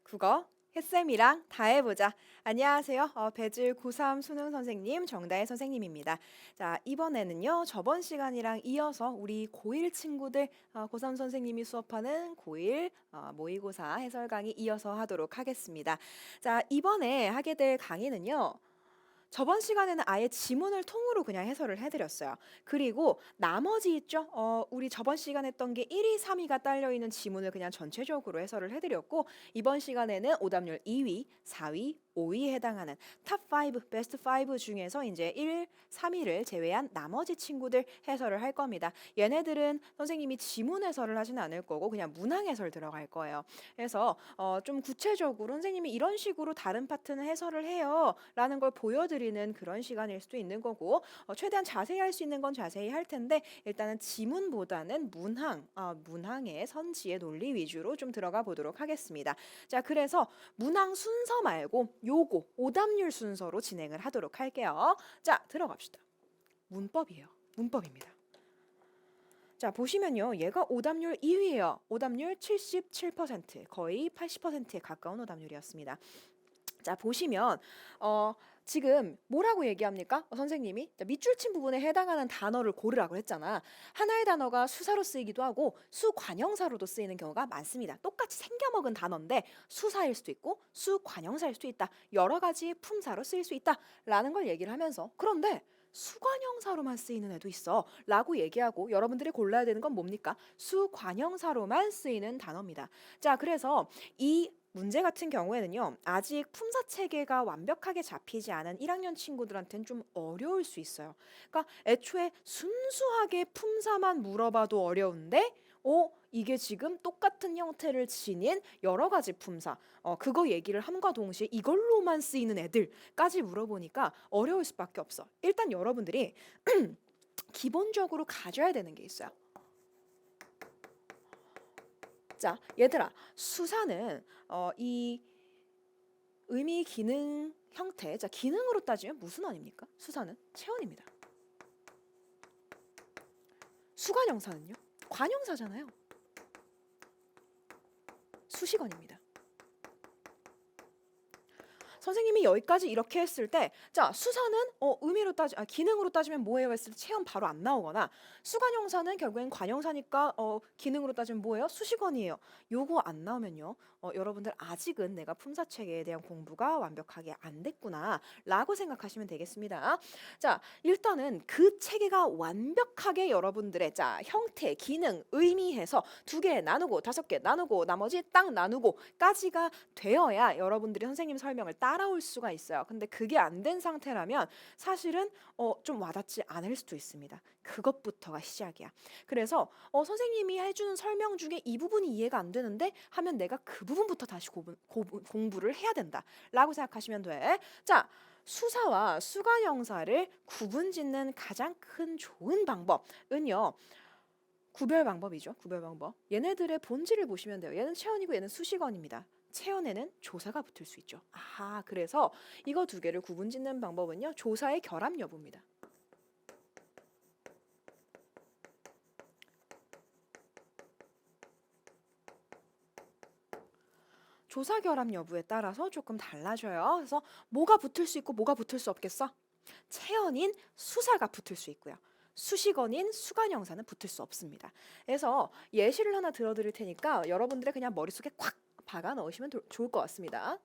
국어 햇쌤이랑 다 해보자. 안녕하세요. 배질 93 수능 선생님 정다혜 선생님입니다. 자, 이번에는요. 저번 시간이랑 이어서 우리 고1 친구들 고3 선생님이 수업하는 고1 모의고사 해설 강의 이어서 하도록 하겠습니다. 자, 이번에 하게 될 강의는요. 저번 시간에는 아예 지문을 통으로 그냥 해설을 해드렸어요. 그리고 나머지 있죠? 우리 저번 시간 했던 게 1위, 3위가 딸려있는 지문을 그냥 전체적으로 해설을 해드렸고 이번 시간에는 오답률 2위, 4위, 5위에 해당하는 탑 5, 베스트 5 중에서 이제 1, 3위를 제외한 나머지 친구들 해설을 할 겁니다. 얘네들은 선생님이 지문 해설을 하지는 않을 거고 그냥 문항 해설 들어갈 거예요. 그래서 좀 구체적으로 선생님이 이런 식으로 다른 파트는 해설을 해요 라는 걸 보여드리는 그런 시간일 수도 있는 거고 최대한 자세히 할 수 있는 건 자세히 할 텐데 일단은 지문보다는 문항의 선지의 논리 위주로 좀 들어가 보도록 하겠습니다. 자, 그래서 문항 순서 말고 요거 오답률 순서로 진행을 하도록 할게요. 자, 들어갑시다. 문법이에요. 문법입니다. 자, 보시면요. 얘가 오답률 2위예요. 오답률 77%, 거의 80%에 가까운 오답률이었습니다. 자, 보시면 지금 뭐라고 얘기합니까? 선생님이 밑줄 친 부분에 해당하는 단어를 고르라고 했잖아. 하나의 단어가 수사로 쓰이기도 하고 수관형사로도 쓰이는 경우가 많습니다. 똑같이 생겨먹은 단어인데 수사일 수도 있고 수관형사일 수도 있다. 여러 가지 품사로 쓰일 수 있다라는 걸 얘기를 하면서 그런데 수관형사로만 쓰이는 애도 있어 라고 얘기하고 여러분들이 골라야 되는 건 뭡니까? 수관형사로만 쓰이는 단어입니다. 자, 그래서 이 문제 같은 경우에는요. 아직 품사 체계가 완벽하게 잡히지 않은 1학년 친구들한테는 좀 어려울 수 있어요. 그러니까 애초에 순수하게 품사만 물어봐도 어려운데 이게 지금 똑같은 형태를 지닌 여러 가지 품사 그거 얘기를 함과 동시에 이걸로만 쓰이는 애들까지 물어보니까 어려울 수밖에 없어. 일단 여러분들이 기본적으로 가져야 되는 게 있어요. 자, 얘들아, 수사는 이 의미, 기능, 형태, 자, 기능으로 따지면 무슨 원입니까? 수사는 체원입니다. 수관형사는요? 관형사잖아요. 수식원입니다. 선생님이 여기까지 이렇게 했을 때, 자, 수사는 기능으로 따지면 뭐예요? 했을 때 체험 바로 안 나오거나, 수관형사는 결국엔 관형사니까 기능으로 따지면 뭐예요? 수식원이에요. 요거 안 나오면요, 여러분들 아직은 내가 품사 체계에 대한 공부가 완벽하게 안 됐구나 라고 생각하시면 되겠습니다. 자, 일단은 그 체계가 완벽하게 여러분들의 자 형태, 기능, 의미해서 2개 나누고 5개 나누고 나머지 딱 나누고까지가 되어야 여러분들이 선생님 설명을 따라올 수가 있어요. 근데 그게 안 된 상태라면 사실은 좀 와닿지 않을 수도 있습니다. 그것부터가 시작이야. 그래서 선생님이 해주는 설명 중에 이 부분이 이해가 안 되는데 하면 내가 그 부분부터 다시 공부를 해야 된다라고 생각하시면 돼. 자, 수사와 수관형사를 구분짓는 가장 큰 좋은 방법은요. 구별 방법이죠. 구별 방법. 얘네들의 본질을 보시면 돼요. 얘는 체원이고 얘는 수식원입니다. 체원에는 조사가 붙을 수 있죠. 그래서 이거 2개를 구분짓는 방법은요. 조사의 결합 여부입니다. 조사 결합 여부에 따라서 조금 달라져요. 그래서 뭐가 붙을 수 있고 뭐가 붙을 수 없겠어? 체원인 수사가 붙을 수 있고요. 수식원인 수관형사는 붙을 수 없습니다. 그래서 예시를 하나 들어드릴 테니까 여러분들의 그냥 머릿속에 콱 박아 넣으시면 좋을 것 같습니다.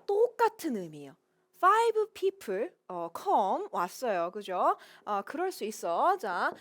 똑같은 의미예요. Five people come 왔어요. 그죠? 그럴 수 있어. 자,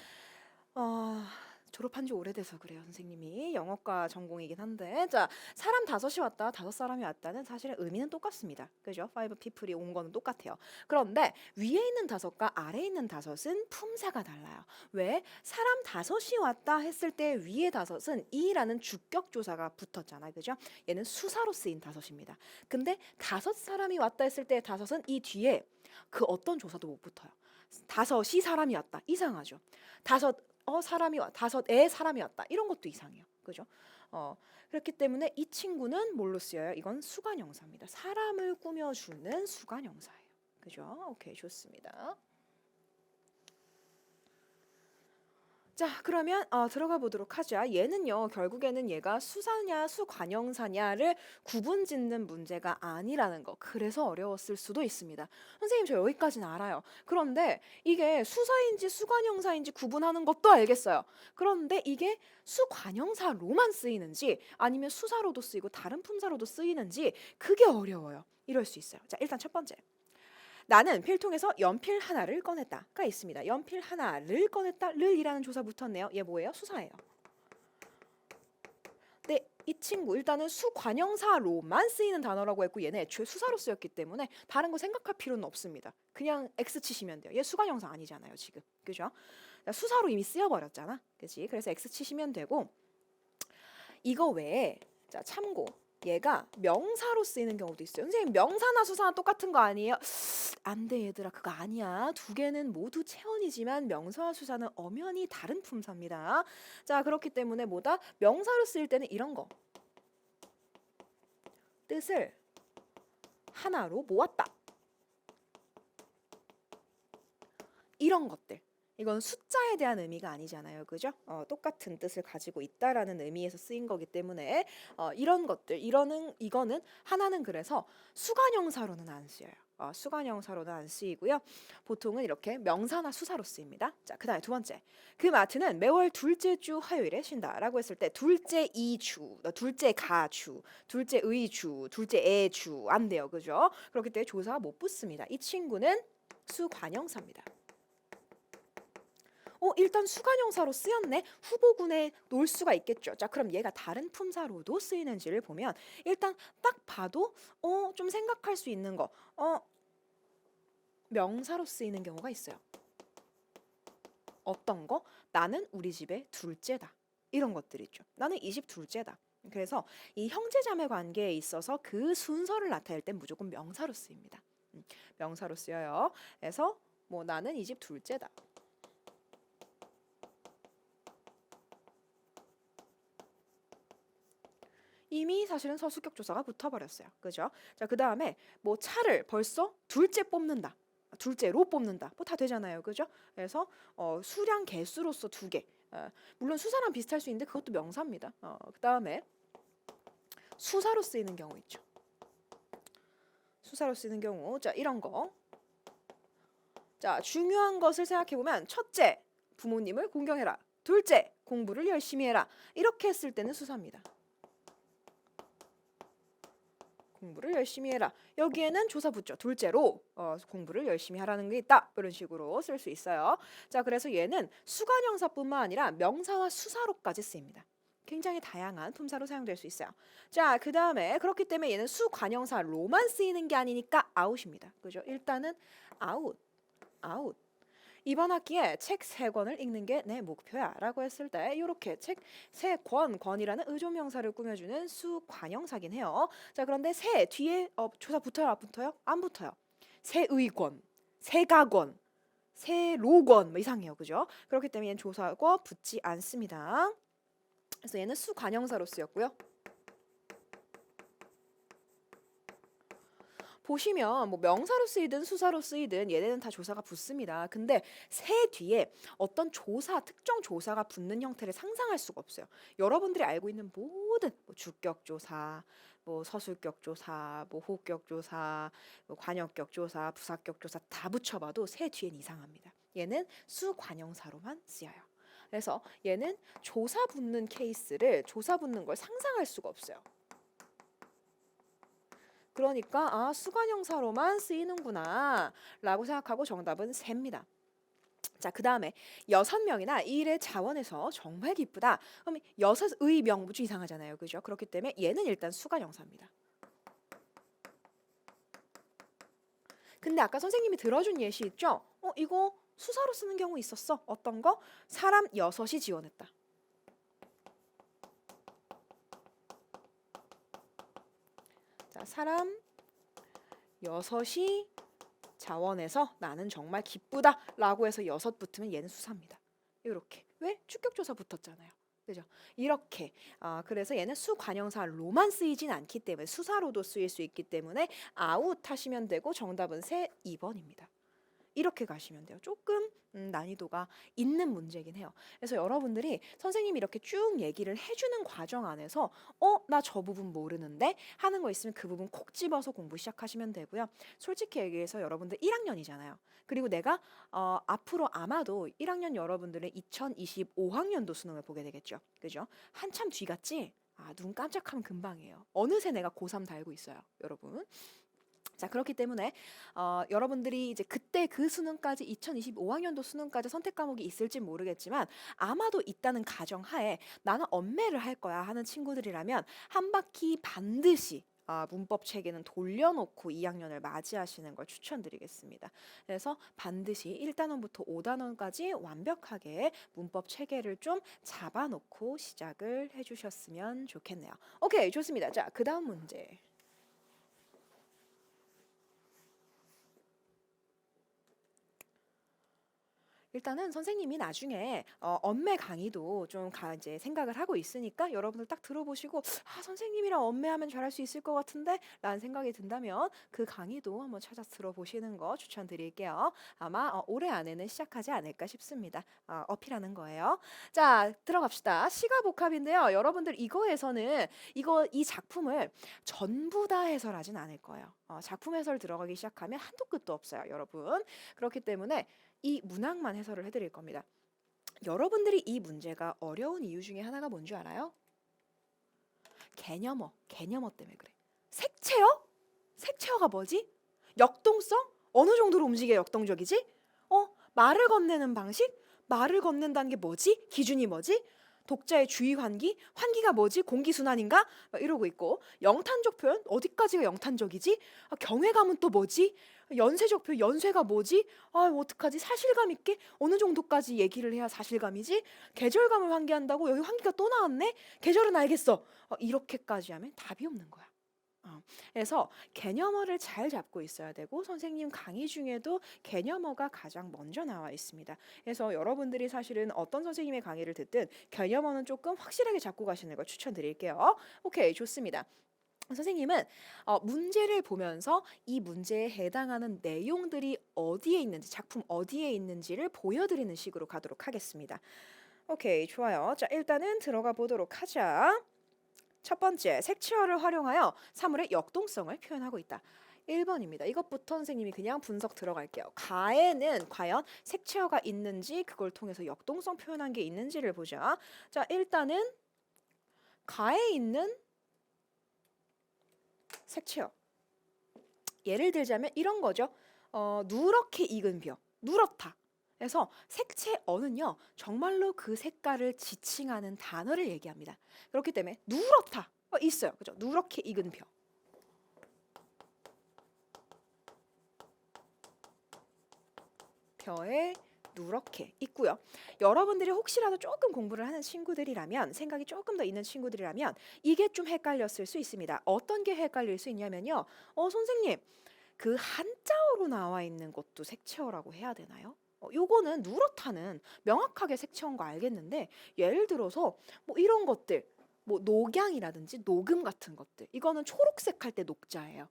졸업한 지 오래돼서 그래요. 선생님이 영어과 전공이긴 한데 자, 사람 5이 왔다, 5사람이 왔다는 사실은 의미는 똑같습니다. 그죠? Five people이 온 거는 똑같아요. 그런데 위에 있는 5과 아래에 있는 5은 품사가 달라요. 왜? 사람 5이 왔다 했을 때 위에 5은 이라는 주격조사가 붙었잖아요. 그죠? 얘는 수사로 쓰인 5입니다. 근데 5사람이 왔다 했을 때 5은 이 뒤에 그 어떤 조사도 못 붙어요. 5이 사람이 왔다. 이상하죠? 5애 사람이 왔다. 이런 것도 이상해요. 그죠? 그렇기 때문에 이 친구는 뭘로 쓰여요? 이건 수관형사입니다. 사람을 꾸며주는 수관형사예요. 그죠? 오케이, 좋습니다. 자, 그러면 들어가 보도록 하죠. 얘는요, 결국에는 얘가 수사냐 수관형사냐를 구분짓는 문제가 아니라는 거. 그래서 어려웠을 수도 있습니다. 선생님, 저 여기까지는 알아요. 그런데 이게 수사인지 수관형사인지 구분하는 것도 알겠어요. 그런데 이게 수관형사로만 쓰이는지 아니면 수사로도 쓰이고 다른 품사로도 쓰이는지 그게 어려워요. 이럴 수 있어요. 자, 일단 첫 번째. 나는 필통에서 연필 하나를 꺼냈다가 있습니다. 연필 하나를 꺼냈다. 를이라는 조사 붙었네요. 얘 뭐예요? 수사예요. 근데 이 친구 일단은 수관형사로만 쓰이는 단어라고 했고 얘는 애초에 수사로 쓰였기 때문에 다른 거 생각할 필요는 없습니다. 그냥 X 치시면 돼요. 얘 수관형사 아니잖아요, 지금. 그죠? 수사로 이미 쓰여버렸잖아. 그치? 그래서 X 치시면 되고 이거 외에 자, 참고 얘가 명사로 쓰이는 경우도 있어요. 선생님, 명사나 수사나 똑같은 거 아니에요? 안 돼, 얘들아. 그거 아니야. 두 개는 모두 체언이지만 명사와 수사는 엄연히 다른 품사입니다. 자, 그렇기 때문에 뭐다? 명사로 쓰일 때는 이런 거. 뜻을 하나로 모았다. 이런 것들. 이건 숫자에 대한 의미가 아니잖아요. 그죠? 똑같은 뜻을 가지고 있다라는 의미에서 쓰인 거기 때문에 이런 것들, 이거는 하나는 그래서 수관형사로는 안 쓰여요. 수관형사로는 안 쓰이고요. 보통은 이렇게 명사나 수사로 쓰입니다. 자, 그다음에 두 번째. 그 마트는 매월 둘째 주 화요일에 쉰다라고 했을 때 둘째 이주, 둘째 가주, 둘째의 주, 둘째의 주 안 돼요. 그죠? 그렇기 때문에 조사가 못 붙습니다. 이 친구는 수관형사입니다. 일단 수관형사로 쓰였네. 후보군에 놓을 수가 있겠죠. 자, 그럼 얘가 다른 품사로도 쓰이는지를 보면 일단 딱 봐도 좀 생각할 수 있는 거. 명사로 쓰이는 경우가 있어요. 어떤 거? 나는 우리 집의 둘째다. 이런 것들 있죠. 나는 이 집 둘째다. 그래서 이 형제자매 관계에 있어서 그 순서를 나타낼 땐 무조건 명사로 쓰입니다. 명사로 쓰여요. 그래서 뭐 나는 이 집 둘째다. 이미 사실은 서술격 조사가 붙어버렸어요. 그죠? 자, 그 다음에 뭐 차를 벌써 둘째 뽑는다. 둘째로 뽑는다. 뭐 다 되잖아요. 그죠? 그래서 수량 개수로서 두 개. 물론 수사랑 비슷할 수 있는데 그것도 명사입니다. 그 다음에 수사로 쓰이는 경우 있죠. 수사로 쓰이는 경우. 자, 이런 거. 자, 중요한 것을 생각해보면 첫째, 부모님을 공경해라. 둘째, 공부를 열심히 해라. 이렇게 했을 때는 수사입니다. 공부를 열심히 해라. 여기에는 조사 붙죠. 둘째로 공부를 열심히 하라는 게 있다. 이런 식으로 쓸 수 있어요. 자, 그래서 얘는 수관형사뿐만 아니라 명사와 수사로까지 쓰입니다. 굉장히 다양한 품사로 사용될 수 있어요. 자, 그 다음에 그렇기 때문에 얘는 수관형사로만 쓰이는 게 아니니까 아웃입니다. 그죠? 일단은 아웃. 이번 학기에 책 3권을 읽는 게 내 목표야 라고 했을 때 이렇게 책 3권, 권이라는 의조명사를 꾸며주는 수관형사긴 해요. 자, 그런데 새 뒤에 조사 붙어요? 안 붙어요? 안 붙어요. 새의권, 새가권, 새로권 뭐 이상해요. 그죠? 그렇기 때문에 얘는 조사가 붙지 않습니다. 그래서 얘는 수관형사로 쓰였고요. 보시면 뭐 명사로 쓰이든 수사로 쓰이든 얘네는 다 조사가 붙습니다. 근데 새 뒤에 어떤 조사, 특정 조사가 붙는 형태를 상상할 수가 없어요. 여러분들이 알고 있는 모든 뭐 주격 조사, 뭐 서술격 조사, 뭐 호격 조사, 뭐 관역격 조사, 부사격 조사 다 붙여봐도 새 뒤엔 이상합니다. 얘는 수관형사로만 쓰여요. 그래서 얘는 조사 붙는 케이스를 조사 붙는 걸 상상할 수가 없어요. 그러니까 수관형사로만 쓰이는구나 라고 생각하고 정답은 새입니다. 자, 그 다음에 6명이나 이 일의 자원에서 정말 기쁘다. 그럼 6의 명부 이상하잖아요. 그죠? 그렇기 때문에 얘는 일단 수관형사입니다. 근데 아까 선생님이 들어준 예시 있죠? 이거 수사로 쓰는 경우 있었어. 어떤 거? 사람 6이 지원했다. 자, 사람 6이 자원해서 나는 정말 기쁘다 라고 해서 6 붙으면 얘는 수사입니다. 이렇게. 왜? 주격조사 붙었잖아요. 그죠? 이렇게 그래서 얘는 수관형사로만 쓰이진 않기 때문에 수사로도 쓰일 수 있기 때문에 아웃 하시면 되고 정답은 2번입니다. 이렇게 가시면 돼요. 조금 난이도가 있는 문제긴 해요. 그래서 여러분들이 선생님이 이렇게 쭉 얘기를 해주는 과정 안에서 나 저 부분 모르는데 하는 거 있으면 그 부분 콕 집어서 공부 시작하시면 되고요. 솔직히 얘기해서 여러분들 1학년이잖아요. 그리고 내가 앞으로 아마도 1학년 여러분들은 2025학년도 수능을 보게 되겠죠. 그죠? 한참 뒤 같지? 눈 깜짝하면 금방이에요. 어느새 내가 고3 달고 있어요, 여러분. 자, 그렇기 때문에 여러분들이 이제 그때 그 수능까지 2025학년도 수능까지 선택 과목이 있을지 모르겠지만 아마도 있다는 가정하에 나는 엄매를 할 거야 하는 친구들이라면 한 바퀴 반드시 문법 체계는 돌려놓고 2학년을 맞이하시는 걸 추천드리겠습니다. 그래서 반드시 1단원부터 5단원까지 완벽하게 문법 체계를 좀 잡아놓고 시작을 해주셨으면 좋겠네요. 오케이, 좋습니다. 자, 그 다음 문제. 일단은 선생님이 나중에 엄매 강의도 좀 이제 생각을 하고 있으니까 여러분들 딱 들어보시고 선생님이랑 엄매하면 잘할 수 있을 것 같은데 라는 생각이 든다면 그 강의도 한번 찾아서 들어보시는 거 추천드릴게요. 아마 올해 안에는 시작하지 않을까 싶습니다. 어필하는 거예요. 자, 들어갑시다. 시가복합인데요. 여러분들 이거에서는 이 작품을 전부 다 해설하진 않을 거예요. 작품 해설 들어가기 시작하면 한도 끝도 없어요, 여러분. 그렇기 때문에 이 문항만 해설을 해드릴 겁니다. 여러분들이 이 문제가 어려운 이유 중에 하나가 뭔지 알아요? 개념어 때문에 그래. 색채어? 색채어가 뭐지? 역동성? 어느 정도로 움직여 역동적이지? 말을 건네는 방식? 말을 건넨다는 게 뭐지? 기준이 뭐지? 독자의 주의 환기? 환기가 뭐지? 공기순환인가? 이러고 있고 영탄적 표현? 어디까지가 영탄적이지? 경외감은 또 뭐지? 연쇄적 표현? 연쇄가 뭐지? 어떡하지? 사실감 있게? 어느 정도까지 얘기를 해야 사실감이지? 계절감을 환기한다고? 여기 환기가 또 나왔네? 계절은 알겠어. 이렇게까지 하면 답이 없는 거야. 그래서 개념어를 잘 잡고 있어야 되고 선생님 강의 중에도 개념어가 가장 먼저 나와 있습니다. 그래서 여러분들이 사실은 어떤 선생님의 강의를 듣든 개념어는 조금 확실하게 잡고 가시는 걸 추천드릴게요. 오케이, 좋습니다. 선생님은 문제를 보면서 이 문제에 해당하는 내용들이 어디에 있는지, 작품 어디에 있는지를 보여드리는 식으로 가도록 하겠습니다. 오케이, 좋아요. 자, 일단은 들어가 보도록 하자. 첫 번째, 색채어를 활용하여 사물의 역동성을 표현하고 있다. 1번입니다. 이것부터 선생님이 그냥 분석 들어갈게요. 가에는 과연 색채어가 있는지 그걸 통해서 역동성 표현한 게 있는지를 보자. 자, 일단은 가에 있는 색채어. 예를 들자면 이런 거죠. 누렇게 익은 벼. 누렇다. 그래서 색채어는요. 정말로 그 색깔을 지칭하는 단어를 얘기합니다. 그렇기 때문에 누렇다. 있어요. 그죠? 누렇게 익은 벼. 벼에 누렇게 있고요. 여러분들이 혹시라도 조금 공부를 하는 친구들이라면 생각이 조금 더 있는 친구들이라면 이게 좀 헷갈렸을 수 있습니다. 어떤 게 헷갈릴 수 있냐면요. 선생님 그 한자어로 나와 있는 것도 색채어라고 해야 되나요? 요거는 누렇다는 명확하게 색채어인 거 알겠는데 예를 들어서 뭐 이런 것들 뭐 녹양이라든지 녹음 같은 것들 이거는 초록색 할 때 녹자예요.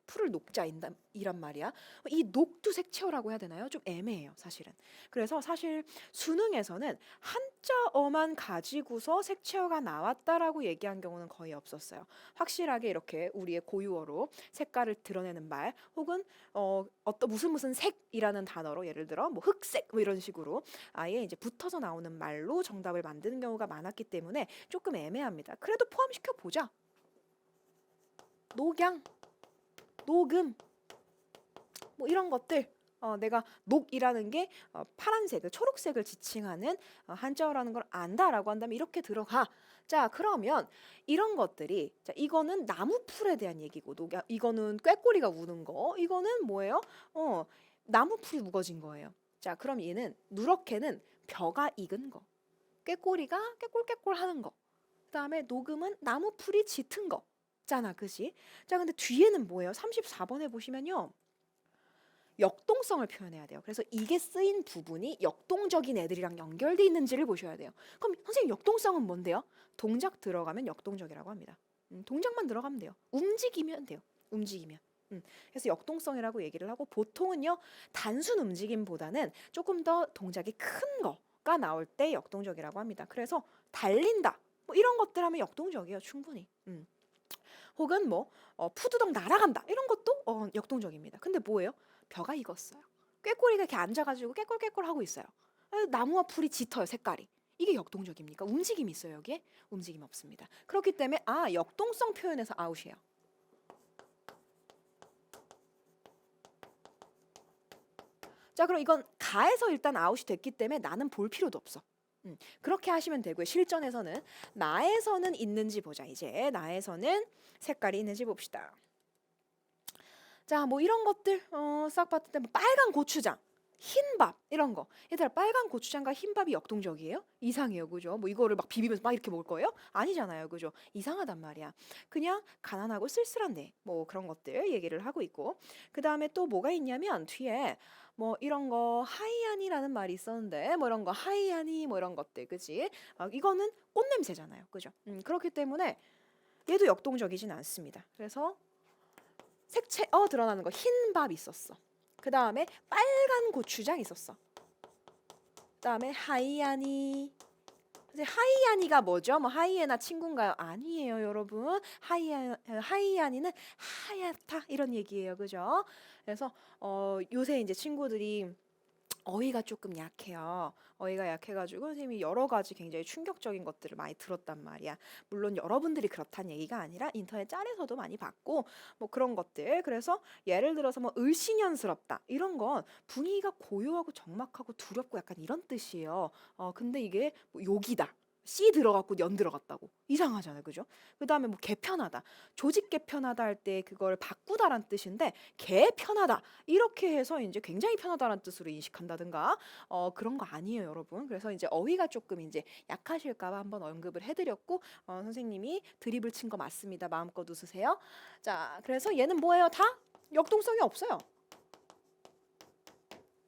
풀을 녹자이란 말이야. 이 녹두 색채어라고 해야 되나요? 좀 애매해요, 사실은. 그래서 사실 수능에서는 한자어만 가지고서 색채어가 나왔다라고 얘기한 경우는 거의 없었어요. 확실하게 이렇게 우리의 고유어로 색깔을 드러내는 말, 혹은 어떤 무슨 색이라는 단어로 예를 들어 뭐 흑색 뭐 이런 식으로 아예 이제 붙어서 나오는 말로 정답을 만드는 경우가 많았기 때문에 조금 애매합니다. 그래도 포함시켜 보자. 녹양. 녹음 뭐 이런 것들 내가 녹이라는 게 파란색을 초록색을 지칭하는 한자어라는 걸 안다라고 한다면 이렇게 들어가. 자, 그러면 이런 것들이 자, 이거는 나무풀에 대한 얘기고 이거는 꾀꼬리가 우는 거 이거는 뭐예요? 나무풀이 우거진 거예요. 자, 그럼 얘는 누렇게는 벼가 익은 거, 꾀꼬리가 꾀꼴꾀꼴 하는 거, 그다음에 녹음은 나무풀이 짙은 거 잖아, 그지? 자, 근데 뒤에는 뭐예요? 34번에 보시면요. 역동성을 표현해야 돼요. 그래서 이게 쓰인 부분이 역동적인 애들이랑 연결돼 있는지를 보셔야 돼요. 그럼 선생님 역동성은 뭔데요? 동작 들어가면 역동적이라고 합니다. 동작만 들어가면 돼요. 움직이면 돼요. 움직이면. 그래서 역동성이라고 얘기를 하고 보통은요 단순 움직임보다는 조금 더 동작이 큰 거가 나올 때 역동적이라고 합니다. 그래서 달린다 뭐 이런 것들 하면 역동적이에요 충분히. 혹은 뭐 푸드덕 날아간다 이런 것도 역동적입니다. 근데 뭐예요? 벼가 익었어요. 꾀꼬리가 이렇게 앉아가지고 깨꼴깨꼴 하고 있어요. 나무와 풀이 짙어요 색깔이. 이게 역동적입니까? 움직임이 있어요 여기에? 움직임 없습니다. 그렇기 때문에 역동성 표현에서 아웃이에요. 자 그럼 이건 가에서 일단 아웃이 됐기 때문에 나는 볼 필요도 없어. 그렇게 하시면 되고요. 실전에서는 나에서는 있는지 보자. 이제 나에서는 색깔이 있는지 봅시다. 자, 뭐 이런 것들 싹 봤을 때 뭐 빨간 고추장, 흰밥 이런 거. 얘들아 빨간 고추장과 흰밥이 역동적이에요? 이상해요, 그죠? 뭐 이거를 막 비비면서 막 이렇게 먹을 거예요? 아니잖아요, 그죠? 이상하단 말이야. 그냥 가난하고 쓸쓸한데 뭐 그런 것들 얘기를 하고 있고. 그 다음에 또 뭐가 있냐면 뒤에 뭐 이런 거 하이아니라는 말이 있었는데 뭐 이런 거 하이아니 뭐 이런 것들, 그지? 이거는 꽃 냄새잖아요, 그죠? 그렇기 때문에 얘도 역동적이진 않습니다. 그래서 색채 드러나는 거 흰밥 있었어. 그 다음에 빨간 고추장 있었어. 그 다음에 하이아니. 이제 하이아니가 뭐죠? 뭐 하이에나 친구인가요? 아니에요, 여러분. 하이아니는 하얗다 이런 얘기예요, 그죠? 그래서 요새 이제 친구들이 어휘가 조금 약해요. 어휘가 약해가지고 선생님이 여러 가지 굉장히 충격적인 것들을 많이 들었단 말이야. 물론 여러분들이 그렇다는 얘기가 아니라 인터넷 짤에서도 많이 봤고 뭐 그런 것들. 그래서 예를 들어서 뭐 을씨년스럽다 이런 건 분위기가 고요하고 적막하고 두렵고 약간 이런 뜻이에요. 근데 이게 뭐 욕이다. 씨 들어갔고 년 들어갔다고 이상하잖아요, 그죠? 그 다음에 뭐 개편하다, 조직 개편하다 할 때 그걸 바꾸다란 뜻인데 개편하다 이렇게 해서 이제 굉장히 편하다는 뜻으로 인식한다든가 그런 거 아니에요, 여러분. 그래서 이제 어휘가 조금 이제 약하실까봐 한번 언급을 해드렸고 선생님이 드립을 친 거 맞습니다. 마음껏 웃으세요. 자, 그래서 얘는 뭐예요? 다 역동성이 없어요.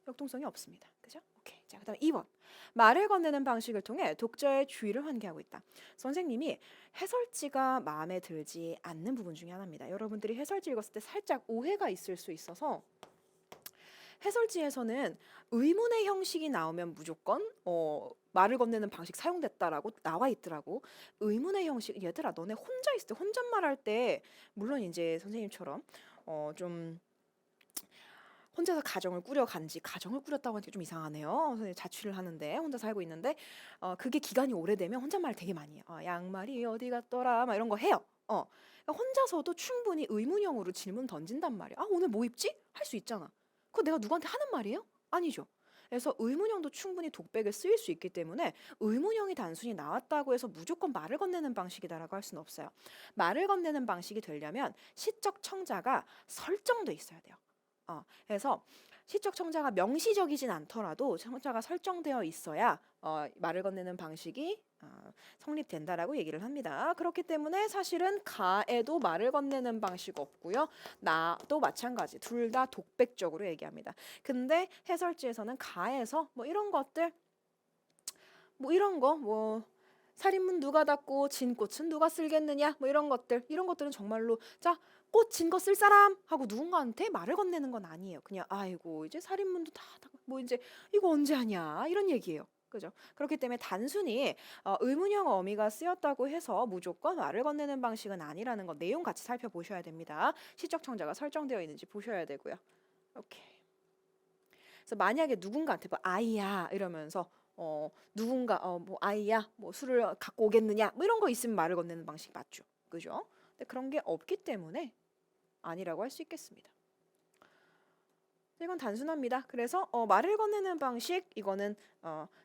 역동성이 없습니다. 그죠? 오케이. 자, 그다음 2번. 말을 건네는 방식을 통해 독자의 주의를 환기하고 있다. 선생님이 해설지가 마음에 들지 않는 부분 중에 하나입니다. 여러분들이 해설지 읽었을 때 살짝 오해가 있을 수 있어서 해설지에서는 의문의 형식이 나오면 무조건 말을 건네는 방식 사용됐다라고 나와 있더라고. 의문의 형식, 얘들아 너네 혼자 있을 때 혼잣말 할 때 물론 이제 선생님처럼 좀 혼자서 가정을 꾸려간지, 가정을 꾸렸다고 하니까 좀 이상하네요. 선생님 자취를 하는데 혼자 살고 있는데 그게 기간이 오래되면 혼잣말 되게 많이 해요. 양말이 어디 갔더라 막 이런 거 해요. 그러니까 혼자서도 충분히 의문형으로 질문 던진단 말이야. 오늘 뭐 입지? 할 수 있잖아. 그거 내가 누구한테 하는 말이에요? 아니죠. 그래서 의문형도 충분히 독백에 쓰일 수 있기 때문에 의문형이 단순히 나왔다고 해서 무조건 말을 건네는 방식이다라고 할 수는 없어요. 말을 건네는 방식이 되려면 시적 청자가 설정돼 있어야 돼요. 그래서 시적 청자가 명시적이진 않더라도 청자가 설정되어 있어야 말을 건네는 방식이 성립된다라고 얘기를 합니다. 그렇기 때문에 사실은 가에도 말을 건네는 방식 없고요. 나도 마찬가지. 둘 다 독백적으로 얘기합니다. 근데 해설지에서는 가에서 뭐 이런 것들 뭐 이런 거 뭐 살인문 누가 닫고 진 꽃은 누가 쓸겠느냐 뭐 이런 것들은 정말로 자 꽃 진 거 쓸 사람 하고 누군가한테 말을 건네는 건 아니에요. 그냥 아이고 이제 살인문도 다 뭐 이제 이거 언제 하냐 이런 얘기예요. 그죠? 그렇기 때문에 단순히 의문형 어미가 쓰였다고 해서 무조건 말을 건네는 방식은 아니라는 거 내용 같이 살펴보셔야 됩니다. 시적 청자가 설정되어 있는지 보셔야 되고요. 오케이. 그래서 만약에 누군가한테 뭐 아이야 이러면서 누군가 뭐 아이야 뭐 술을 갖고 오겠느냐 뭐 이런 거 있으면 말을 건네는 방식 맞죠, 그죠? 근데 그런 게 없기 때문에 아니라고 할 수 있겠습니다. 이건 단순합니다. 그래서 말을 건네는 방식 이거는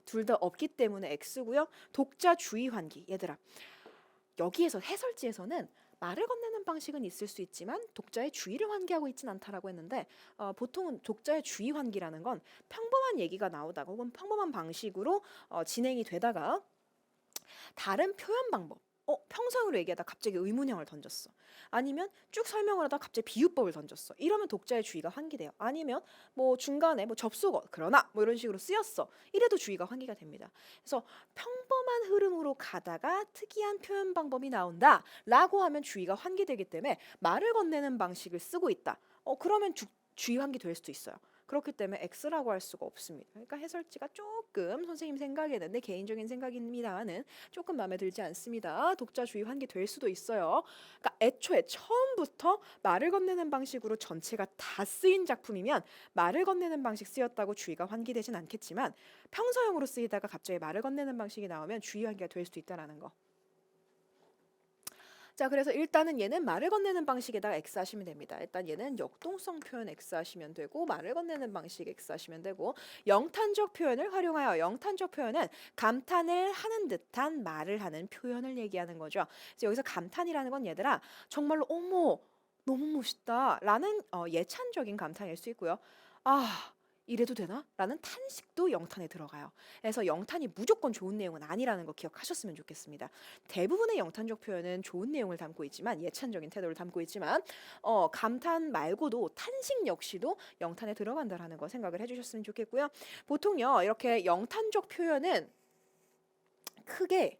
둘 다 없기 때문에 X고요. 독자 주의 환기 얘들아 여기에서 해설지에서는 말을 건네는 방식은 있을 수 있지만 독자의 주의를 환기하고 있진 않다라고 했는데 보통은 독자의 주의 환기라는 건 평범한 얘기가 나오다가 혹은 평범한 방식으로 진행이 되다가 다른 표현 방법 평상으로 얘기하다 갑자기 의문형을 던졌어. 아니면 쭉 설명을 하다 갑자기 비유법을 던졌어. 이러면 독자의 주의가 환기돼요. 아니면 뭐 중간에 뭐 접속어, 그러나 뭐 이런 식으로 쓰였어. 이래도 주의가 환기가 됩니다. 그래서 평범한 흐름으로 가다가 특이한 표현 방법이 나온다라고 하면 주의가 환기되기 때문에 말을 건네는 방식을 쓰고 있다. 그러면 주의 환기 될 수도 있어요. 그렇기 때문에 X라고 할 수가 없습니다. 그러니까 해설지가 조금 선생님 생각에는 내 개인적인 생각입니다는 조금 마음에 들지 않습니다. 독자 주의 환기 될 수도 있어요. 그러니까 애초에 처음부터 말을 건네는 방식으로 전체가 다 쓰인 작품이면 말을 건네는 방식 쓰였다고 주의가 환기되진 않겠지만 평서형으로 쓰이다가 갑자기 말을 건네는 방식이 나오면 주의 환기가 될 수도 있다는 거. 자, 그래서 일단은 얘는 말을 건네는 방식에다가 X 하시면 됩니다. 일단 얘는 역동성 표현 X 하시면 되고 말을 건네는 방식 X 하시면 되고 영탄적 표현을 활용하여 영탄적 표현은 감탄을 하는 듯한 말을 하는 표현을 얘기하는 거죠. 그래서 여기서 감탄이라는 건 얘들아 정말로 어머 너무 멋있다 라는 예찬적인 감탄일 수 있고요. 아 이래도 되나? 라는 탄식도 영탄에 들어가요. 그래서 영탄이 무조건 좋은 내용은 아니라는 거 기억하셨으면 좋겠습니다. 대부분의 영탄적 표현은 좋은 내용을 담고 있지만 예찬적인 태도를 담고 있지만 감탄 말고도 탄식 역시도 영탄에 들어간다라는 거 생각을 해주셨으면 좋겠고요. 보통요 이렇게 영탄적 표현은 크게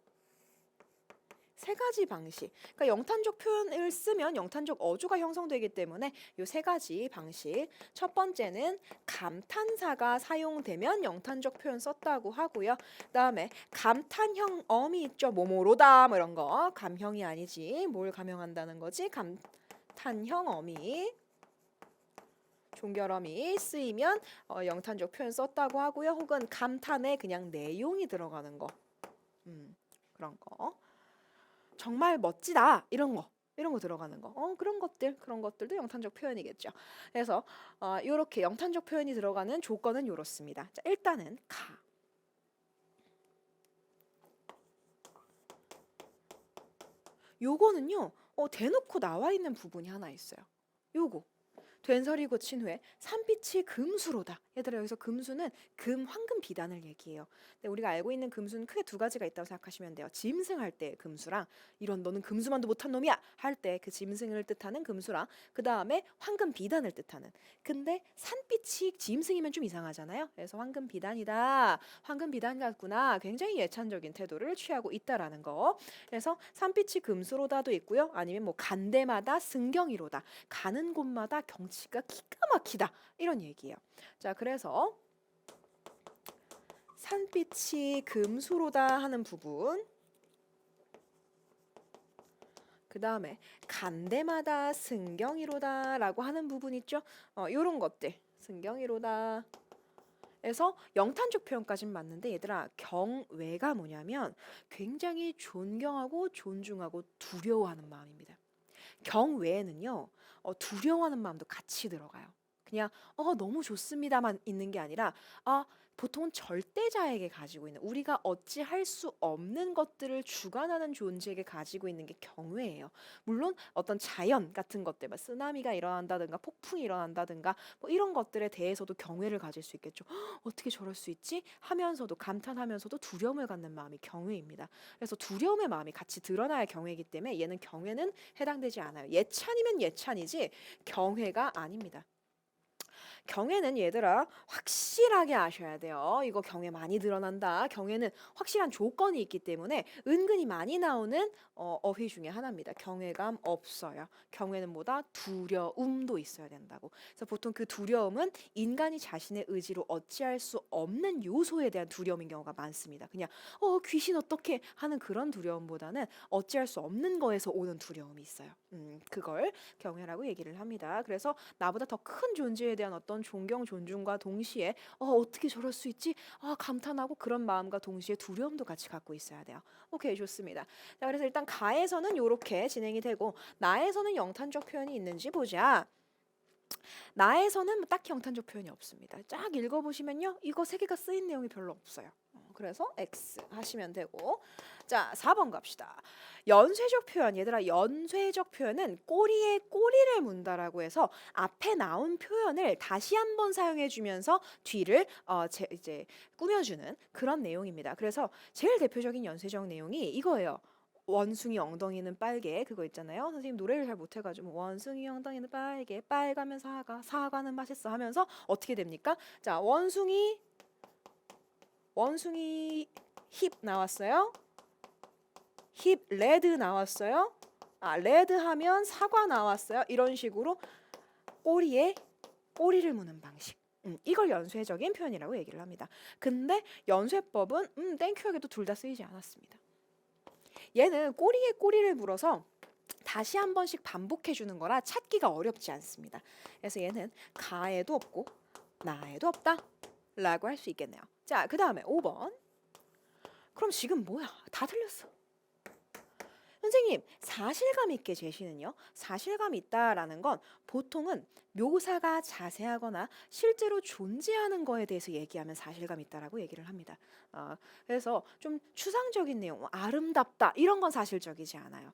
세 가지 방식. 그러니까 영탄적 표현을 쓰면 영탄적 어조가 형성되기 때문에 이 세 가지 방식. 첫 번째는 감탄사가 사용되면 영탄적 표현 썼다고 하고요. 그다음에 감탄형 어미 있죠. 뭐뭐로다 뭐 이런 거. 감형이 아니지. 뭘 감형한다는 거지? 감탄형 어미. 종결어미 쓰이면 영탄적 표현 썼다고 하고요. 혹은 감탄에 그냥 내용이 들어가는 거. 그런 거. 정말 멋지다 이런 거 들어가는 거 그런 것들도 영탄적 표현이겠죠. 그래서 이렇게 영탄적 표현이 들어가는 조건은 이렇습니다. 자, 일단은 요거는요 대놓고 나와 있는 부분이 하나 있어요. 요거 된설이 고친 후에 산빛이 금수로다. 얘들아 여기서 금수는 황금 비단을 얘기해요. 근데 우리가 알고 있는 금수는 크게 두 가지가 있다고 생각하시면 돼요. 짐승할 때 금수랑 이런 너는 금수만도 못한 놈이야 할 때 그 짐승을 뜻하는 금수랑 그 다음에 황금 비단을 뜻하는. 근데 산빛이 짐승이면 좀 이상하잖아요. 그래서 황금 비단이다. 황금 비단 같구나. 굉장히 예찬적인 태도를 취하고 있다라는 거. 그래서 산빛이 금수로다도 있고요. 아니면 뭐 간데마다 승경이로다. 가는 곳마다 경치가 기가 막히다 이런 얘기예요. 자, 그래서 산빛이 금수로다 하는 부분, 그 다음에 간데마다 승경이로다 라고 하는 부분 있죠. 요런 것들 승경이로다 에서 영탄적 표현까지는 맞는데 얘들아 경외가 뭐냐면 굉장히 존경하고 존중하고 두려워하는 마음입니다. 경외에는요 두려워하는 마음도 같이 들어가요. 그냥 너무 좋습니다만 있는 게 아니라 보통은 절대자에게 가지고 있는 우리가 어찌할 수 없는 것들을 주관하는 존재에게 가지고 있는 게 경외예요. 물론 어떤 자연 같은 것들, 뭐 쓰나미가 일어난다든가 폭풍이 일어난다든가 뭐 이런 것들에 대해서도 경외를 가질 수 있겠죠. 어떻게 저럴 수 있지? 하면서도 감탄하면서도 두려움을 갖는 마음이 경외입니다. 그래서 두려움의 마음이 같이 드러나야 경외이기 때문에 얘는 경외는 해당되지 않아요. 예찬이면 예찬이지 경외가 아닙니다. 경외는 얘들아 확실하게 아셔야 돼요. 이거 경외 많이 드러난다. 경외는 확실한 조건이 있기 때문에 은근히 많이 나오는 어휘 중에 하나입니다. 경외감 없어요. 경외는 뭐다? 두려움도 있어야 된다고. 그래서 보통 그 두려움은 인간이 자신의 의지로 어찌할 수 없는 요소에 대한 두려움인 경우가 많습니다. 그냥 귀신 어떻게 하는 그런 두려움보다는 어찌할 수 없는 거에서 오는 두려움이 있어요. 그걸 경외라고 얘기를 합니다. 그래서 나보다 더 큰 존재에 대한 어떤 존경, 존중과 동시에 어떻게 저럴 수 있지? 감탄하고 그런 마음과 동시에 두려움도 같이 갖고 있어야 돼요. 오케이, 좋습니다. 자, 그래서 일단 가에서는 이렇게 진행이 되고 나에서는 영탄적 표현이 있는지 보자. 나에서는 딱히 영탄적 표현이 없습니다. 쫙 읽어보시면요. 이거 세 개가 쓰인 내용이 별로 없어요. 그래서 X 하시면 되고 자 4번 갑시다. 연쇄적 표현 얘들아 연쇄적 표현은 꼬리에 꼬리를 문다라고 해서 앞에 나온 표현을 다시 한번 사용해 주면서 뒤를 이제 꾸며주는 그런 내용입니다. 그래서 제일 대표적인 연쇄적 내용이 이거예요. 원숭이 엉덩이는 빨개 그거 있잖아요. 선생님 노래를 잘 못해가지고 원숭이 엉덩이는 빨개 빨가면 사과는 맛있어 하면서 어떻게 됩니까? 자, 원숭이 힙 나왔어요. 힙 레드 나왔어요. 레드 하면 사과 나왔어요. 이런 식으로 꼬리에 꼬리를 무는 방식. 이걸 연쇄적인 표현이라고 얘기를 합니다. 근데 연쇄법은 땡큐에게도 둘 다 쓰이지 않았습니다. 얘는 꼬리에 꼬리를 물어서 다시 한 번씩 반복해 주는 거라 찾기가 어렵지 않습니다. 그래서 얘는 가에도 없고 나에도 없다 라고 할 수 있겠네요. 자, 그 다음에 5번. 그럼 지금 뭐야? 다 틀렸어. 선생님, 사실감 있게 제시는요. 사실감 있다라는 건 보통은 묘사가 자세하거나 실제로 존재하는 거에 대해서 얘기하면 사실감 있다라고 얘기를 합니다. 그래서 좀 추상적인 내용, 아름답다 이런 건 사실적이지 않아요.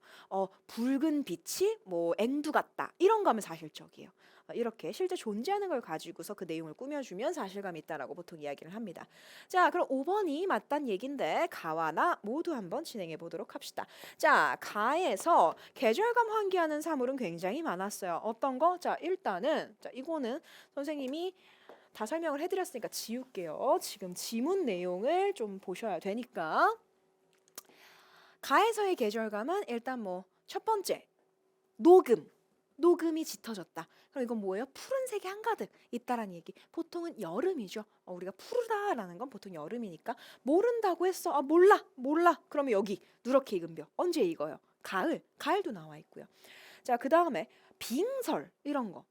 붉은 빛이 뭐 앵두 같다 이런 거면 사실적이에요. 이렇게 실제 존재하는 걸 가지고서 그 내용을 꾸며주면 사실감 있다라고 보통 이야기를 합니다. 자, 그럼 5번이 맞단 얘긴데 가와 나 모두 한번 진행해 보도록 합시다. 자, 가에서 계절감 환기하는 사물은 굉장히 많았어요. 어떤 거? 자, 일단은 이거는 선생님이 다 설명을 해드렸으니까 지울게요. 지금 지문 내용을 좀 보셔야 되니까. 가에서의 계절감은 일단 뭐 첫 번째 녹음이 짙어졌다. 그럼 이건 뭐예요? 푸른색이 한가득 있다라는 얘기. 보통은 여름이죠. 우리가 푸르다라는 건 보통 여름이니까. 모른다고 했어. 몰라. 그러면 여기 누렇게 익은 벼. 언제 익어요? 가을도 나와 있고요. 자, 그 다음에 빙설 이런 거.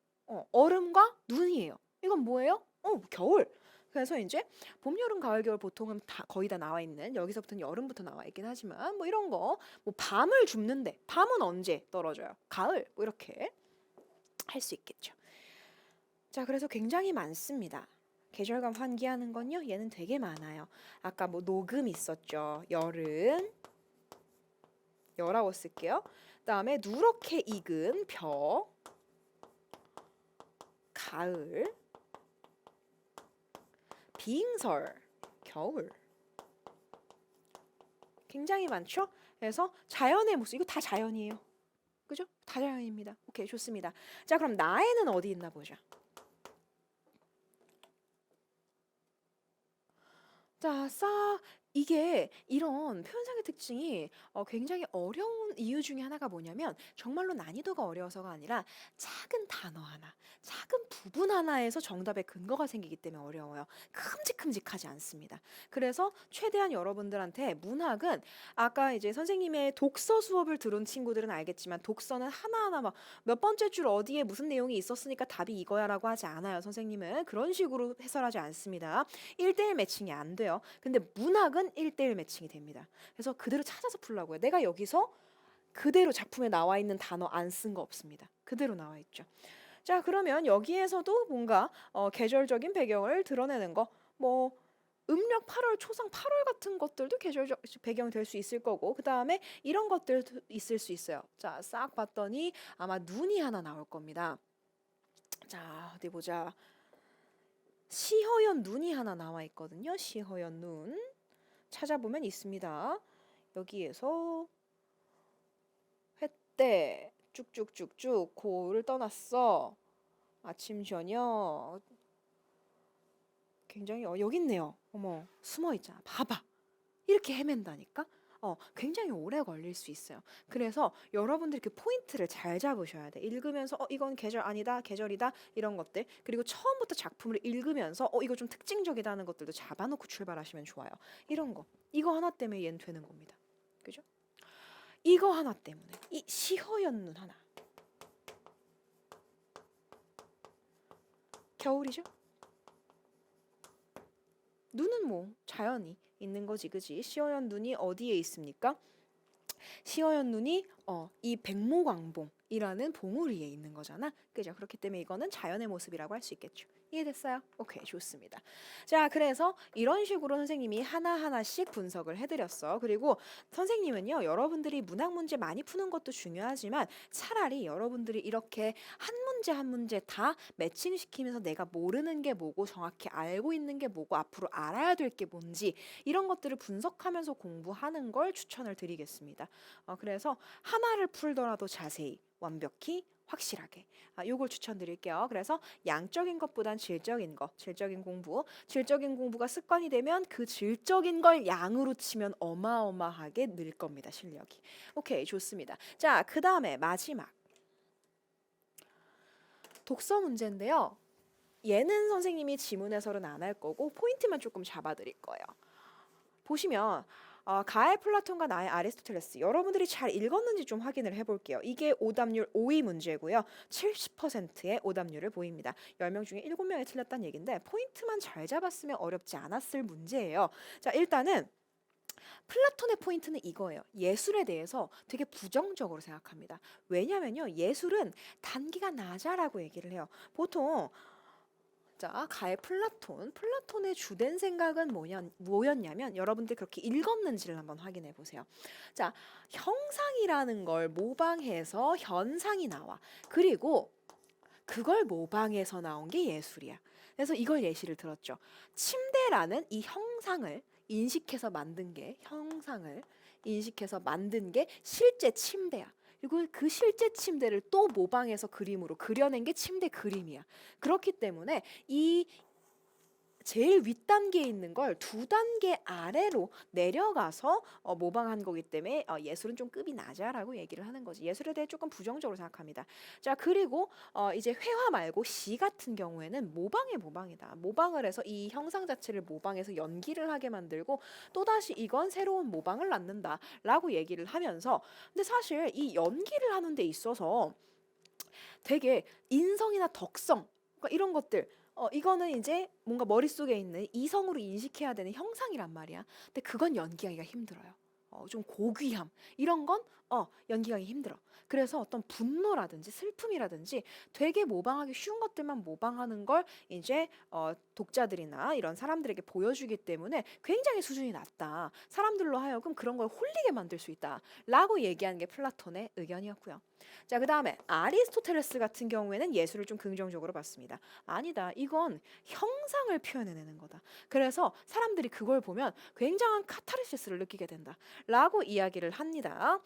얼음과 눈이에요. 이건 뭐예요? 겨울. 그래서 이제 봄, 여름, 가을, 겨울 보통은 다 거의 다 나와 있는, 여기서부터는 여름부터 나와 있긴 하지만 뭐 이런 거, 뭐 밤을 줍는데 밤은 언제 떨어져요? 가을. 뭐 이렇게 할 수 있겠죠. 자, 그래서 굉장히 많습니다. 계절감 환기하는 건요, 얘는 되게 많아요. 아까 뭐 녹음 있었죠. 여라고 쓸게요. 그다음에 누렇게 익은 벼, 가을, 빙설, 겨울. 굉장히 많죠? 그래서 자연의 모습, 이거 다 자연이에요. 그죠? 다 자연입니다. 오케이, 좋습니다. 자, 그럼 나에는 어디 있나 보자. 자, 이게 이런 표현상의 특징이 굉장히 어려운 이유 중에 하나가 뭐냐면 정말로 난이도가 어려워서가 아니라 작은 단어 하나, 작은 부분 하나에서 정답의 근거가 생기기 때문에 어려워요. 큼직큼직하지 않습니다. 그래서 최대한 여러분들한테 문학은 아까 이제 선생님의 독서 수업을 들은 친구들은 알겠지만 독서는 하나하나 막 몇 번째 줄 어디에 무슨 내용이 있었으니까 답이 이거야라고 하지 않아요. 선생님은 그런 식으로 해설하지 않습니다. 1대1 매칭이 안 돼요. 근데 문학은 1대1 매칭이 됩니다. 그래서 그대로 찾아서 풀라고요. 내가 여기서 그대로 작품에 나와 있는 단어 안 쓴 거 없습니다. 그대로 나와 있죠. 자, 그러면 여기에서도 뭔가 계절적인 배경을 드러내는 거, 뭐 음력 8월, 초상 8월 같은 것들도 계절적 배경이 될 수 있을 거고, 그 다음에 이런 것들도 있을 수 있어요. 자, 싹 봤더니 아마 눈이 하나 나올 겁니다. 자, 어디 보자. 시허연 눈이 하나 나와 있거든요. 시허연 눈. 찾아보면 있습니다. 여기에서 회때 쭉쭉쭉쭉 고를 떠났어. 아침 저녁 굉장히 여기 있네요. 어머, 숨어 있잖아. 봐봐. 이렇게 헤맨다니까? 굉장히 오래 걸릴 수 있어요. 그래서 여러분들 이렇게 포인트를 잘 잡으셔야 돼. 읽으면서 이건 계절 아니다, 계절이다 이런 것들. 그리고 처음부터 작품을 읽으면서 이거 좀 특징적이다는 것들도 잡아놓고 출발하시면 좋아요. 이런 거. 이거 하나 때문에 얘는 되는 겁니다. 그죠? 이거 하나 때문에. 이 시허연 눈 하나. 겨울이죠? 눈은 뭐 자연이 있는 거지, 그지? 시허연 눈이 어디에 있습니까? 시허연 눈이 이 백모광봉이라는 봉우리 위에 있는 거잖아. 그죠? 그렇기 때문에 이거는 자연의 모습이라고 할 수 있겠죠. 이해됐어요? 오케이, 좋습니다. 자, 그래서 이런 식으로 선생님이 하나하나씩 분석을 해드렸어. 그리고 선생님은요, 여러분들이 문학 문제 많이 푸는 것도 중요하지만 차라리 여러분들이 이렇게 한 문제 한 문제 다 매칭시키면서 내가 모르는 게 뭐고 정확히 알고 있는 게 뭐고 앞으로 알아야 될 게 뭔지 이런 것들을 분석하면서 공부하는 걸 추천을 드리겠습니다. 그래서 하나를 풀더라도 자세히, 완벽히, 확실하게 요걸 추천드릴게요. 그래서 양적인 것보단 질적인 거, 질적인 공부가 습관이 되면 그 질적인 걸 양으로 치면 어마어마하게 늘 겁니다. 실력이. 오케이, 좋습니다. 자, 그 다음에 마지막 독서 문제인데요. 얘는 선생님이 지문 해설은 안 할 거고 포인트만 조금 잡아드릴 거예요. 보시면 가의 플라톤과 나의 아리스토텔레스 여러분들이 잘 읽었는지 좀 확인을 해볼게요. 이게 오답률 5위 문제고요. 70%의 오답률을 보입니다. 10명 중에 7명이 틀렸다는 얘기인데 포인트만 잘 잡았으면 어렵지 않았을 문제예요. 자, 일단은 플라톤의 포인트는 이거예요. 예술에 대해서 되게 부정적으로 생각합니다. 왜냐면요. 예술은 단기가 낮아라고 얘기를 해요. 보통 자, 가의 플라톤의 주된 생각은 뭐였냐면 여러분들 그렇게 읽었는지를 한번 확인해 보세요. 자, 형상이라는 걸 모방해서 현상이 나와. 그리고 그걸 모방해서 나온 게 예술이야. 그래서 이걸 예시를 들었죠. 침대라는 이 형상을 인식해서 만든 게 실제 침대야. 그리고 그 실제 침대를 또 모방해서 그림으로 그려낸 게 침대 그림이야. 그렇기 때문에 이 제일 윗단계에 있는 걸 두 단계 아래로 내려가서 모방한 거기 때문에 예술은 좀 급이 낮아라고 얘기를 하는 거지. 예술에 대해 조금 부정적으로 생각합니다. 자, 그리고 이제 회화 말고 시 같은 경우에는 모방의 모방이다. 모방을 해서 이 형상 자체를 모방해서 연기를 하게 만들고 또다시 이건 새로운 모방을 낳는다라고 얘기를 하면서 근데 사실 이 연기를 하는 데 있어서 되게 인성이나 덕성 그러니까 이런 것들 이거는 이제 뭔가 머릿속에 있는 이성으로 인식해야 되는 형상이란 말이야. 근데 그건 연기하기가 힘들어요. 좀 고귀함 이런 건 연기하기 힘들어. 그래서 어떤 분노라든지 슬픔이라든지 되게 모방하기 쉬운 것들만 모방하는 걸 이제 독자들이나 이런 사람들에게 보여주기 때문에 굉장히 수준이 낮다. 사람들로 하여금 그런 걸 홀리게 만들 수 있다라고 얘기하는 게 플라톤의 의견이었고요. 자, 그 다음에 아리스토텔레스 같은 경우에는 예술을 좀 긍정적으로 봤습니다. 아니다. 이건 형상을 표현해내는 거다. 그래서 사람들이 그걸 보면 굉장한 카타르시스를 느끼게 된다. 라고 이야기를 합니다.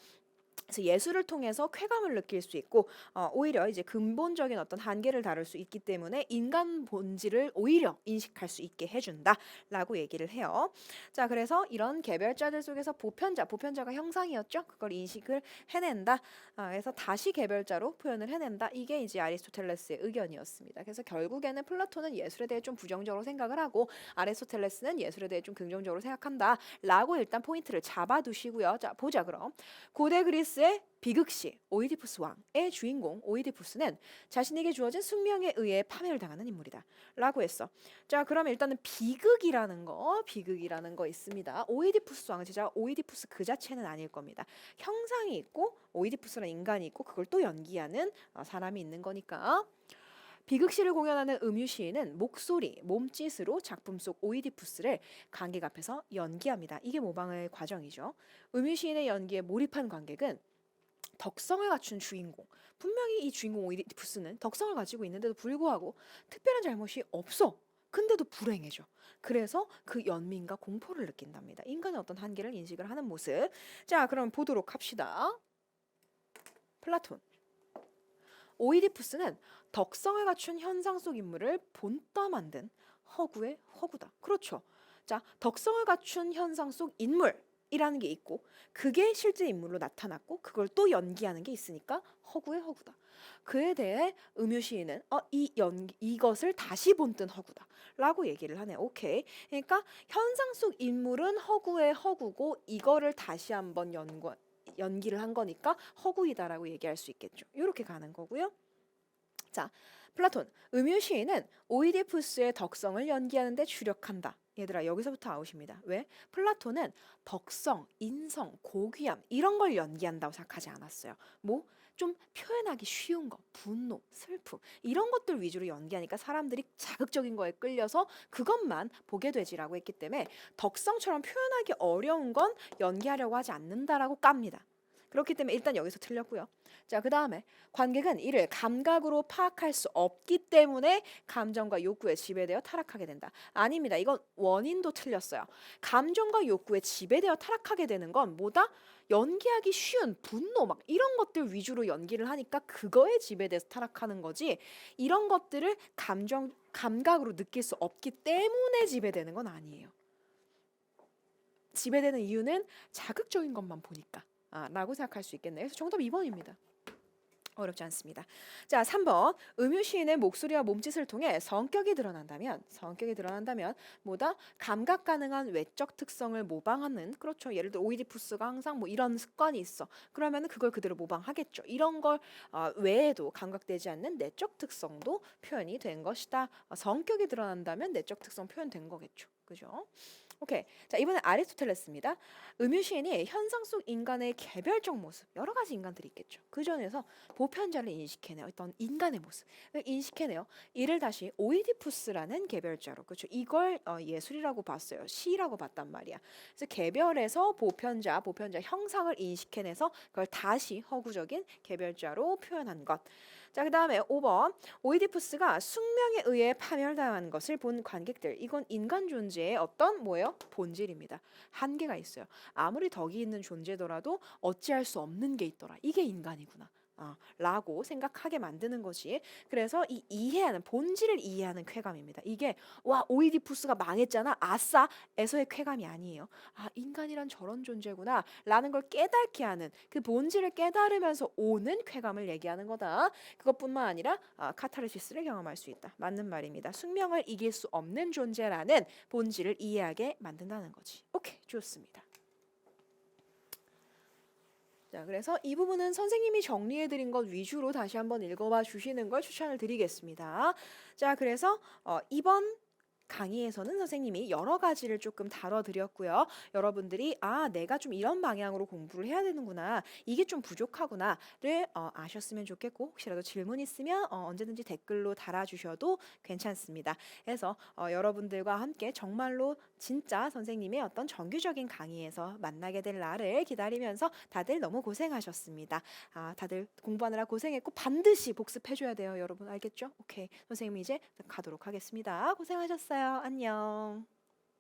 그래서 예술을 통해서 쾌감을 느낄 수 있고 오히려 이제 근본적인 어떤 한계를 다룰 수 있기 때문에 인간 본질을 오히려 인식할 수 있게 해준다라고 얘기를 해요. 자, 그래서 이런 개별자들 속에서 보편자가 형상이었죠. 그걸 인식을 해낸다. 그래서 다시 개별자로 표현을 해낸다. 이게 이제 아리스토텔레스의 의견이었습니다. 그래서 결국에는 플라톤은 예술에 대해 좀 부정적으로 생각을 하고 아리스토텔레스는 예술에 대해 좀 긍정적으로 생각한다라고 일단 포인트를 잡아두시고요. 자, 보자 그럼. 고대 그리스의 비극시 오이디푸스 왕의 주인공 오이디푸스는 자신에게 주어진 숙명에 의해 파멸을 당하는 인물이다 라고 했어. 자, 그럼 일단은 비극이라는 거 있습니다. 오이디푸스 왕은 진짜 오이디푸스 그 자체는 아닐 겁니다. 형상이 있고 오이디푸스라는 인간이 있고 그걸 또 연기하는 사람이 있는 거니까. 비극시를 공연하는 음유시인은 목소리, 몸짓으로 작품 속 오이디푸스를 관객 앞에서 연기합니다. 이게 모방의 과정이죠. 음유시인의 연기에 몰입한 관객은 덕성을 갖춘 주인공, 분명히 이 주인공 오이디푸스는 덕성을 가지고 있는데도 불구하고 특별한 잘못이 없어. 근데도 불행해져. 그래서 그 연민과 공포를 느낀답니다. 인간의 어떤 한계를 인식을 하는 모습. 자, 그럼 보도록 합시다. 플라톤. 오이디푸스는 덕성을 갖춘 현상 속 인물을 본떠 만든 허구의 허구다. 그렇죠. 자, 덕성을 갖춘 현상 속 인물이라는 게 있고 그게 실제 인물로 나타났고 그걸 또 연기하는 게 있으니까 허구의 허구다. 그에 대해 음유시인은 이것을 다시 본뜬 허구다라고 얘기를 하네. 오케이. 그러니까 현상 속 인물은 허구의 허구고 이거를 다시 한번 연기를 한 거니까 허구이다라고 얘기할 수 있겠죠. 이렇게 가는 거고요. 자, 플라톤, 음유시인은 오이디푸스의 덕성을 연기하는 데 주력한다. 얘들아 여기서부터 아웃입니다. 왜? 플라톤은 덕성, 인성, 고귀함 이런 걸 연기한다고 생각하지 않았어요. 뭐? 좀 표현하기 쉬운 거, 분노, 슬픔 이런 것들 위주로 연기하니까 사람들이 자극적인 거에 끌려서 그것만 보게 되지라고 했기 때문에 덕성처럼 표현하기 어려운 건 연기하려고 하지 않는다라고 깝니다. 그렇기 때문에 일단 여기서 틀렸고요. 자, 그 다음에 관객은 이를 감각으로 파악할 수 없기 때문에 감정과 욕구에 지배되어 타락하게 된다. 아닙니다. 이건 원인도 틀렸어요. 감정과 욕구에 지배되어 타락하게 되는 건 뭐다? 연기하기 쉬운 분노 막 이런 것들 위주로 연기를 하니까 그거에 지배돼서 타락하는 거지. 이런 것들을 감각으로 느낄 수 없기 때문에 지배되는 건 아니에요. 지배되는 이유는 자극적인 것만 보니까. 라고 생각할 수 있겠네요. 그래서 정답 2번입니다. 어렵지 않습니다. 자, 3번. 음유 시인의 목소리와 몸짓을 통해 성격이 드러난다면 뭐다? 감각 가능한 외적 특성을 모방하는 그렇죠. 예를 들어 오이디푸스가 항상 뭐 이런 습관이 있어. 그러면은 그걸 그대로 모방하겠죠. 이런 걸 외에도 감각되지 않는 내적 특성도 표현이 된 것이다. 성격이 드러난다면 내적 특성 표현된 거겠죠. 그죠? 오케이. 자, 이번엔 아리스토텔레스입니다. 음유 시인이 현상 속 인간의 개별적 모습, 여러 가지 인간들이 있겠죠. 그 중에서 보편자를 인식해내요. 어떤 인간의 모습 인식해내요. 이를 다시 오이디푸스라는 개별자로, 그렇죠. 이걸 예술이라고 봤어요. 시라고 봤단 말이야. 그래서 개별에서 보편자 형상을 인식해내서 그걸 다시 허구적인 개별자로 표현한 것. 자, 그 다음에 5번. 오이디푸스가 숙명에 의해 파멸당한 것을 본 관객들. 이건 인간 존재의 어떤 뭐예요? 본질입니다. 한계가 있어요. 아무리 덕이 있는 존재더라도 어찌할 수 없는 게 있더라. 이게 인간이구나. 라고 생각하게 만드는 것이, 그래서 이 이해하는 본질을 이해하는 쾌감입니다. 이게 와 오이디푸스가 망했잖아 아싸에서의 쾌감이 아니에요. 인간이란 저런 존재구나 라는 걸 깨닫게 하는 그 본질을 깨달으면서 오는 쾌감을 얘기하는 거다. 그것뿐만 아니라 카타르시스를 경험할 수 있다. 맞는 말입니다. 숙명을 이길 수 없는 존재라는 본질을 이해하게 만든다는 거지. 오케이, 좋습니다. 자, 그래서 이 부분은 선생님이 정리해드린 것 위주로 다시 한번 읽어봐 주시는 걸 추천을 드리겠습니다. 자, 그래서 이번 강의에서는 선생님이 여러 가지를 조금 다뤄드렸고요. 여러분들이 내가 좀 이런 방향으로 공부를 해야 되는구나, 이게 좀 부족하구나를 아셨으면 좋겠고, 혹시라도 질문 있으면 언제든지 댓글로 달아주셔도 괜찮습니다. 그래서 여러분들과 함께 정말로 진짜 선생님의 어떤 정규적인 강의에서 만나게 될 날을 기다리면서 다들 너무 고생하셨습니다. 다들 공부하느라 고생했고 반드시 복습해줘야 돼요. 여러분 알겠죠? 오케이, 선생님 이제 가도록 하겠습니다. 고생하셨어요. 안녕.